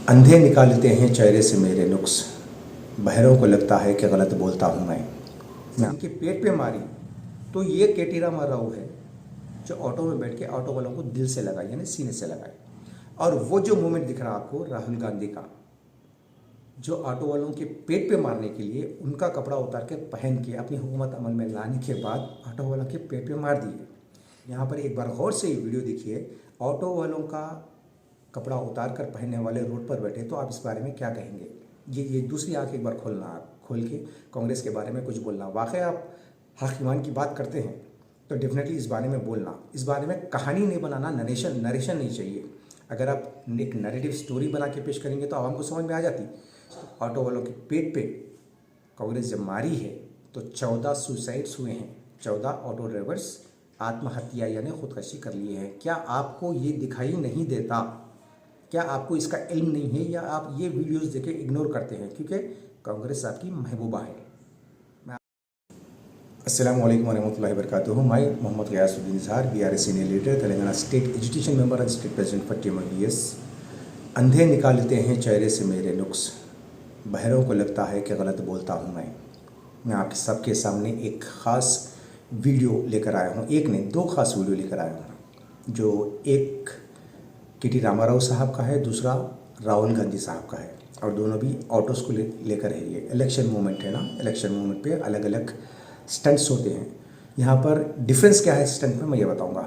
अंधे निकालते हैं चेहरे से मेरे नुक्स, बहरों को लगता है कि गलत बोलता हूँ मैं। इनके पेट पे मारी तो ये केटी रामा राव है जो ऑटो में बैठ के ऑटो वालों को दिल से लगाए, यानी सीने से लगाए। और वो जो मूवमेंट दिख रहा है आपको राहुल गांधी का, जो ऑटो वालों के पेट पे मारने के लिए उनका कपड़ा उतार के पहन के अपनी हुकूमत अमल में लाने के बाद ऑटो वालों के पेट पे मार दिए। यहाँ पर एक बार गौर से ये वीडियो देखिए, ऑटो वालों का कपड़ा उतार कर पहनने वाले रोड पर बैठे, तो आप इस बारे में क्या कहेंगे? ये दूसरी आंख एक बार खोलना, आप खोल के कांग्रेस के बारे में कुछ बोलना। वाकई आप हक ईमान की बात करते हैं तो डेफिनेटली इस बारे में बोलना। इस बारे में कहानी नहीं बनाना, नरेशन नहीं चाहिए। अगर आप एक नैरेटिव स्टोरी बना के पेश करेंगे तो आवाम को समझ में आ जाती। ऑटो वालों के पेट पे कांग्रेस जब मारी है तो 14 सुसाइड्स हुए हैं, 14 ऑटो ड्राइवर्स आत्महत्या यानी खुदकशी कर लिए हैं। क्या आपको ये दिखाई नहीं देता? क्या आपको इसका इल्म नहीं है, या आप ये वीडियोस देखे इग्नोर करते हैं क्योंकि कांग्रेस आपकी महबूबा है? अस्सलाम वालेकुम वरहमतुल्लाहि वबरकातुहू। मैं मोहम्मद ग़ियासुद्दीन इज़हार, BRS senior leader, Telangana state education member and state president for TMRDS। अंधे निकालते हैं चेहरे से मेरे नुक्स, बहरों को लगता है कि गलत बोलता हूँ मैं आपके सबके सामने एक ख़ास वीडियो लेकर आया हूँ। एक नहीं, 2 ख़ास वीडियो लेकर आया हूँ। जो एक केटी रामाराव साहब का है, दूसरा राहुल गांधी साहब का है, और दोनों भी ऑटोज़ को लेकर है। ये इलेक्शन मूवमेंट है ना, इलेक्शन मूवमेंट पे अलग अलग स्टंट्स होते हैं। यहाँ पर डिफरेंस क्या है स्टंट में, मैं ये बताऊँगा।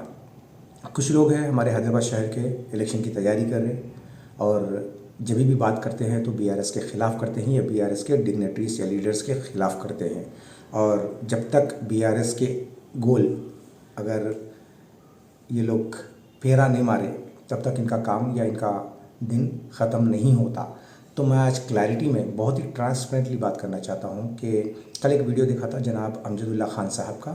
कुछ लोग हैं हमारे हैदराबाद शहर के, इलेक्शन की तैयारी कर रहे हैं, और जब भी बात करते हैं तो BRS के ख़िलाफ़ करते हैं या BRS के डिग्नेटरीज या लीडर्स के ख़िलाफ़ करते हैं। और जब तक BRS के गोल अगर ये लोग फेरा नहीं मारे तब तक इनका काम या इनका दिन ख़त्म नहीं होता। तो मैं आज क्लैरिटी में बहुत ही ट्रांसपेरेंटली बात करना चाहता हूँ कि कल एक वीडियो देखा था जनाब अमजदुल्ला खान साहब का,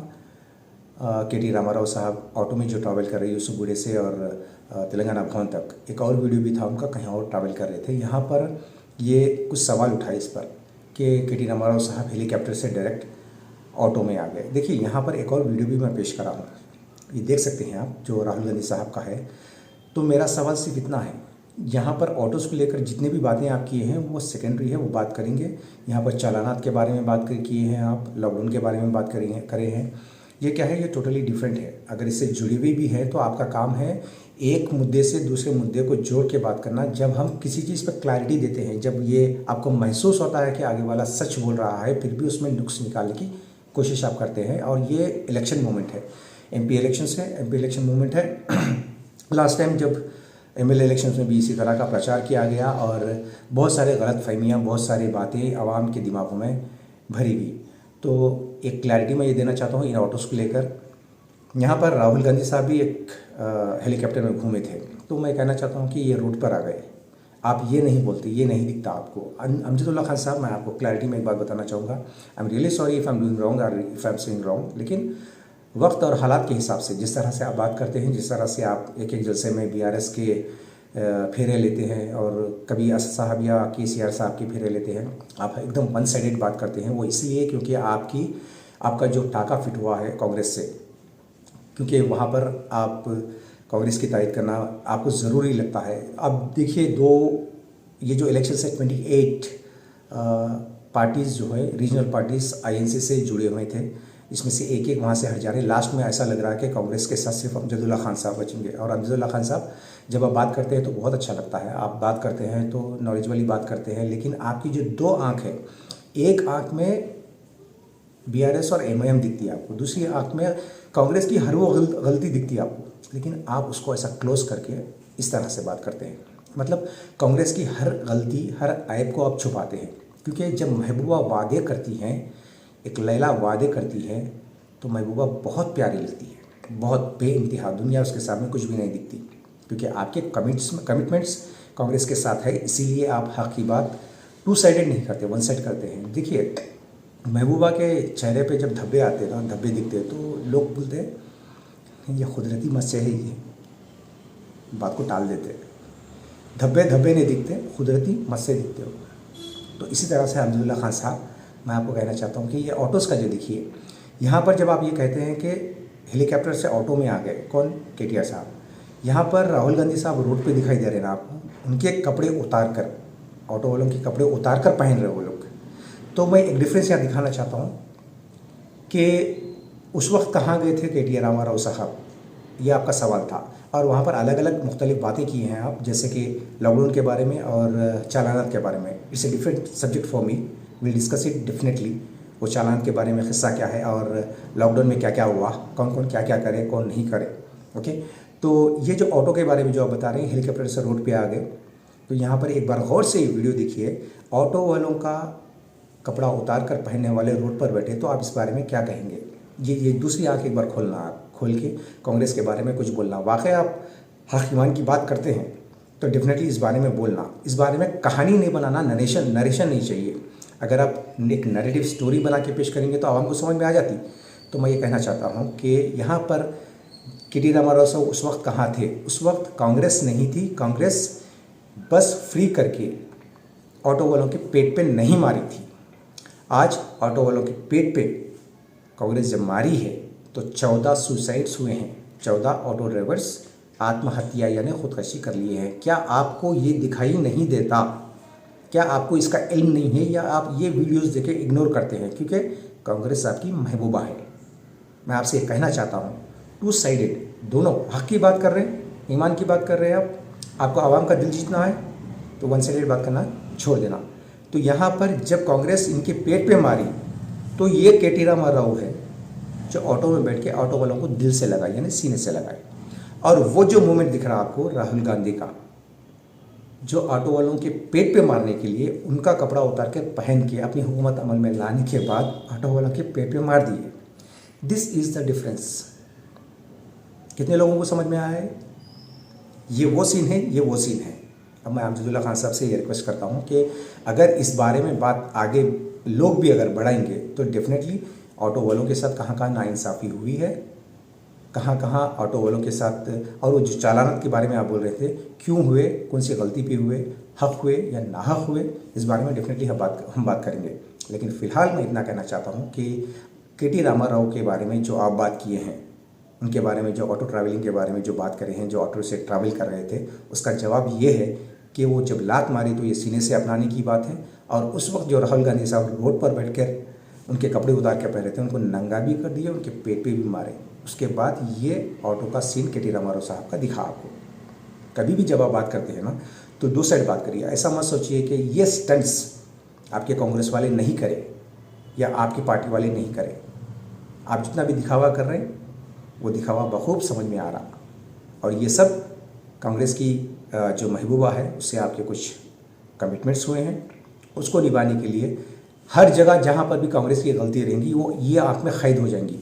केटी रामाराव साहब ऑटो में जो ट्रैवल कर रहे हैं यूसुफगुड़े से और तेलंगाना भवन तक। एक और वीडियो भी था उनका, कहीं और ट्रैवल कर रहे थे। यहाँ पर ये कुछ सवाल उठाए इस पर कि केटी रामाराव साहब हेलीकॉप्टर से डायरेक्ट ऑटो में आ गए। देखिए यहाँ पर एक और वीडियो भी मैं पेश करा हूँ, ये देख सकते हैं आप, जो राहुल गांधी साहब का है। तो मेरा सवाल सिर्फ इतना है, यहाँ पर ऑटोज़ को लेकर जितनी भी बातें आप किए हैं वो सेकेंडरी है, वो बात करेंगे। यहाँ पर चालानात के बारे में बात किए हैं आप, लॉकडाउन के बारे में बात करे हैं। ये क्या है, ये टोटली डिफरेंट है। अगर इससे जुड़ी हुई भी है तो आपका काम है एक मुद्दे से दूसरे मुद्दे को जोड़ के बात करना। जब हम किसी चीज़ पर क्लैरिटी देते हैं, जब ये आपको महसूस होता है कि आगे वाला सच बोल रहा है, फिर भी उसमें नुक्स निकालने की कोशिश आप करते हैं। और ये इलेक्शन मूवमेंट है, MP इलेक्शंस है, MP इलेक्शन मूवमेंट है। लास्ट टाइम जब MLA इलेक्शंस में भी इसी तरह का प्रचार किया गया और बहुत सारे गलत फहमियाँ, बहुत सारी बातें आवाम के दिमागों में भरी हुई। तो एक क्लैरिटी मैं ये देना चाहता हूँ इन ऑटोज़ को लेकर। यहाँ पर राहुल गांधी साहब भी एक हेलीकॉप्टर में घूमे थे, तो मैं कहना चाहता हूँ कि ये रोड पर आ गए। आप ये नहीं बोलते, ये नहीं दिखता आपको। अमजदुल्ला खान साहब, मैं आपको क्लैरिटी में एक बात बताना चाहूँगा। I am really sorry if I am doing wrong और if I am saying wrong, लेकिन वक्त और हालात के हिसाब से जिस तरह से आप बात करते हैं, जिस तरह से आप एक जलसे में BRS के फेरे लेते हैं और कभी असद साहब या KCR साहब के फेरे लेते हैं, आप एकदम वन साइडेड बात करते हैं। वो इसलिए क्योंकि आपका जो टाका फिट हुआ है कांग्रेस से, क्योंकि वहाँ पर आप कांग्रेस की तायद करना आपको ज़रूरी लगता है। अब देखिए, ये जो इलेक्शन से 28 पार्टीज़ जो है, रीजनल पार्टीज़ INC से जुड़े हुए थे, इसमें से एक एक वहाँ से हट जा रहे हैं। लास्ट में ऐसा लग रहा है कि कांग्रेस के साथ सिर्फ अमजदुल्ला खान साहब बचेंगे। और अमजदुल्ला खान साहब, जब आप बात करते हैं तो बहुत अच्छा लगता है, आप बात करते हैं तो नॉलेज वाली बात करते हैं, लेकिन आपकी जो 2 आँख है, एक आँख में BRS और MIM दिखती है आपको, दूसरी आँख में कांग्रेस की हर वो गलती दिखती है आपको, लेकिन आप उसको ऐसा क्लोज करके इस तरह से बात करते हैं। मतलब कांग्रेस की हर गलती, हर ऐब को आप छुपाते हैं, क्योंकि जब महबूबा वादे करती हैं, एक लैला वादे करती है, तो महबूबा बहुत प्यारी लगती है, बहुत बेइंतहा। दुनिया उसके सामने कुछ भी नहीं दिखती, क्योंकि आपके कमिटमेंट्स कांग्रेस के साथ है। इसीलिए आप हक की बात 2 साइडेड नहीं करते, 1 साइड करते हैं। देखिए, महबूबा के चेहरे पे जब धब्बे आते हैं ना, धब्बे दिखते हैं, तो लोग बोलते हैं ये कुदरती मस्से है, ये बात को टाल देते हैं। धब्बे नहीं दिखते, कुदरती मस्से दिखते हो। तो इसी तरह से अब्दुल्ला खान साहब, मैं आपको कहना चाहता हूँ कि ये ऑटोज़ का जो देखिए, यहाँ पर जब आप ये कहते हैं कि हेलीकॉप्टर से ऑटो में आ गए, कौन? KTR साहब। यहाँ पर राहुल गांधी साहब रोड पे दिखाई दे रहे हैं ना आपको, उनके कपड़े उतार कर, ऑटो वालों के कपड़े उतार कर पहन रहे वो लोग। तो मैं एक डिफरेंस यहाँ दिखाना चाहता हूँ कि उस वक्त कहाँ गए थे के टी रामाराव साहब, ये आपका सवाल था। और वहाँ पर अलग अलग मुख्तलिफ बातें की हैं आप, जैसे कि लॉकडाउन के बारे में और चालानात के बारे में। It's a different subject for me, will discuss it definitely. वो चालान के बारे में किस्सा क्या है और लॉकडाउन में क्या क्या हुआ, कौन कौन क्या क्या करे, कौन नहीं करे। ओके, तो ये जो ऑटो के बारे में जो आप बता रहे हैं, हेलीकॉप्टर से रोड पे आ गए, तो यहाँ पर एक बार गौर से वीडियो देखिए। ऑटो वालों का कपड़ा उतार कर पहनने वाले रोड पर बैठे, तो आप इस बारे में क्या कहेंगे? ये दूसरी आँख एक बार खोलना, आप खोल के कांग्रेस के बारे में कुछ बोलना। वाकई आप हक ईमान की बात करते हैं तो डेफिनेटली इस बारे में बोलना। इस बारे में कहानी नहीं बनाना, नरेशन नहीं चाहिए। अगर आप एक नैरेटिव स्टोरी बना के पेश करेंगे तो आवाम को समझ में आ जाती। तो मैं ये कहना चाहता हूँ कि यहाँ पर के टी रामाराव साहब उस वक्त कहाँ थे? उस वक्त कांग्रेस नहीं थी। कांग्रेस बस फ्री करके ऑटो वालों के पेट पे नहीं मारी थी। आज ऑटो वालों के पेट पे कांग्रेस जब मारी है तो 14 सुसाइड्स हुए हैं, 14 ऑटो ड्राइवर्स आत्महत्या यानी खुदकशी कर लिए हैं। क्या आपको ये दिखाई नहीं देता? क्या आपको इसका इल्म नहीं है, या आप ये वीडियोस देखे इग्नोर करते हैं? क्योंकि कांग्रेस आपकी महबूबा है। मैं आपसे कहना चाहता हूँ, टू साइडेड, दोनों हक की बात कर रहे हैं, ईमान की बात कर रहे हैं। आपको आवाम का दिल जीतना है तो वन साइडेड बात करना छोड़ देना। तो यहाँ पर जब कांग्रेस इनके पेट पे मारी तो ये के टी रामाराव है जो ऑटो में बैठ के ऑटो वालों को दिल से लगाए, यानी सीने से लगाए। और वो जो मूवमेंट दिख रहा है आपको राहुल गांधी का, जो ऑटो वालों के पेट पे मारने के लिए उनका कपड़ा उतार के पहन के अपनी हुकूमत अमल में लाने के बाद ऑटो वालों के पेट पे मार दिए। This is the difference. कितने लोगों को समझ में आया है? ये वो सीन है, ये वो सीन है। अब मैं अमजदुल्ला खान साहब से ये रिक्वेस्ट करता हूँ कि अगर इस बारे में बात आगे लोग भी अगर बढ़ाएंगे तो डेफिनेटली ऑटो वालों के साथ कहाँ कहाँ नाइंसाफ़ी हुई है, कहाँ कहाँ ऑटो वालों के साथ, और वो जो चालानत के बारे में आप बोल रहे थे, क्यों हुए, कौन सी गलती पे हुए, हक हुए या नाहक हुए, इस बारे में डेफिनेटली हम बात करेंगे। लेकिन फ़िलहाल मैं इतना कहना चाहता हूँ कि के टी रामाराव के बारे में जो आप बात किए हैं, उनके बारे में जो ऑटो ट्रैवलिंग के बारे में जो बात करे हैं, जो ऑटो से ट्रैवल कर रहे थे, उसका जवाब ये है कि वो जब लात मारी तो ये सीने से अपनाने की बात है। और उस वक्त जो राहुल गांधी साहब रोड पर बैठकर उनके कपड़े उतार के पहने थे, उनको नंगा भी कर दिया, उनके पेट पे भी मारे। उसके बाद ये ऑटो का सीन के टी रामाराव साहब का दिखा आपको। कभी भी जब आप बात करते हैं ना तो दो साइड बात करिए। ऐसा मत सोचिए कि ये स्टंट्स आपके कांग्रेस वाले नहीं करें या आपकी पार्टी वाले नहीं करें। आप जितना भी दिखावा कर रहे हैं वो दिखावा बखूब समझ में आ रहा, और ये सब कांग्रेस की जो महबूबा है उससे आपके कुछ कमिटमेंट्स हुए हैं, उसको निभाने के लिए हर जगह जहाँ पर भी कांग्रेस की गलती रहेंगी वो ये आँख में कैद हो जाएंगी।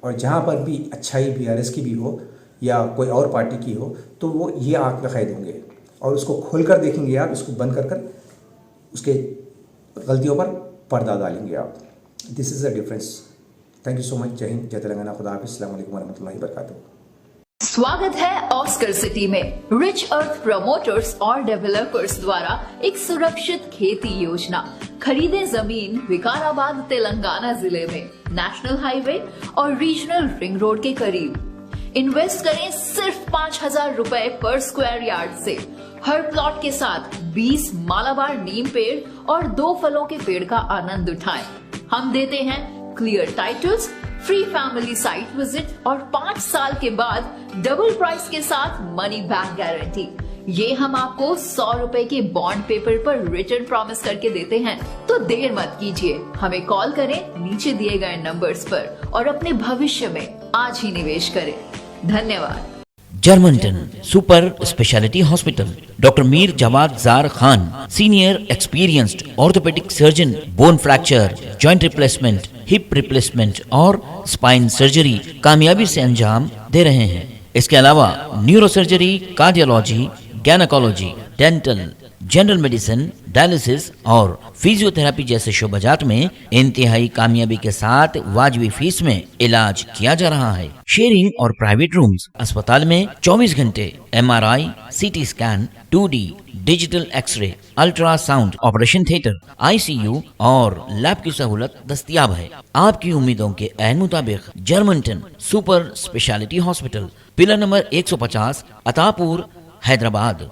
और जहाँ पर भी अच्छाई बीआरएस की भी हो या कोई और पार्टी की हो तो वो ये आँख में कैद होंगे और उसको खोल कर देखेंगे आप, इसको बंद कर उसके गलतियों पर पर्दा डालेंगे आप। This is the difference. Thank you so much. जय हिंद, जय तेलंगाना, खुदा हाफिज़, अस्सलाम वालेकुम रहमतुल्लाहि वबरकातुहू। स्वागत है ऑस्कर सिटी में रिच अर्थ प्रमोटर्स और डेवलपर्स द्वारा एक सुरक्षित खेती योजना। खरीदे जमीन विकाराबाद तेलंगाना जिले में नेशनल हाईवे और रीजनल रिंग रोड के करीब। इन्वेस्ट करें सिर्फ 5,000 रुपए पर स्क्वायर यार्ड से। हर प्लॉट के साथ 20 मालाबार नीम पेड़ और 2 फलों के पेड़ का आनंद उठाएं। हम देते हैं clear titles, free family site visit और 5 साल के बाद डबल प्राइस के साथ मनी बैक गारंटी। ये हम आपको 100 रुपए के बॉन्ड पेपर पर रिटर्न प्रॉमिस करके देते हैं। तो देर मत कीजिए, हमें कॉल करें नीचे दिए गए नंबर्स पर और अपने भविष्य में आज ही निवेश करें। धन्यवाद। Germanton super speciality hospital, doctor Mir Jawad Jar Khan, senior experienced orthopaedic surgeon, bone fracture, joint replacement, hip replacement और स्पाइन सर्जरी कामयाबी से अंजाम दे रहे हैं। इसके अलावा neuro surgery, cardiology, gynaecology, dental, general medicine, dialysis और फिजियोथेरेपी जैसे शोबाजात में इंतहाई कामयाबी के साथ वाजिबी फीस में इलाज किया जा रहा है। शेयरिंग और प्राइवेट रूम्स। अस्पताल में 24 घंटे MRI, CT scan, 2D digital X-ray, ultrasound, operation theatre, ICU और लैब की सहूलत दस्तयाब है। आपकी उम्मीदों के ऐन मुताबिक Germanton super speciality hospital, pillar number 150, Attapur, Hyderabad.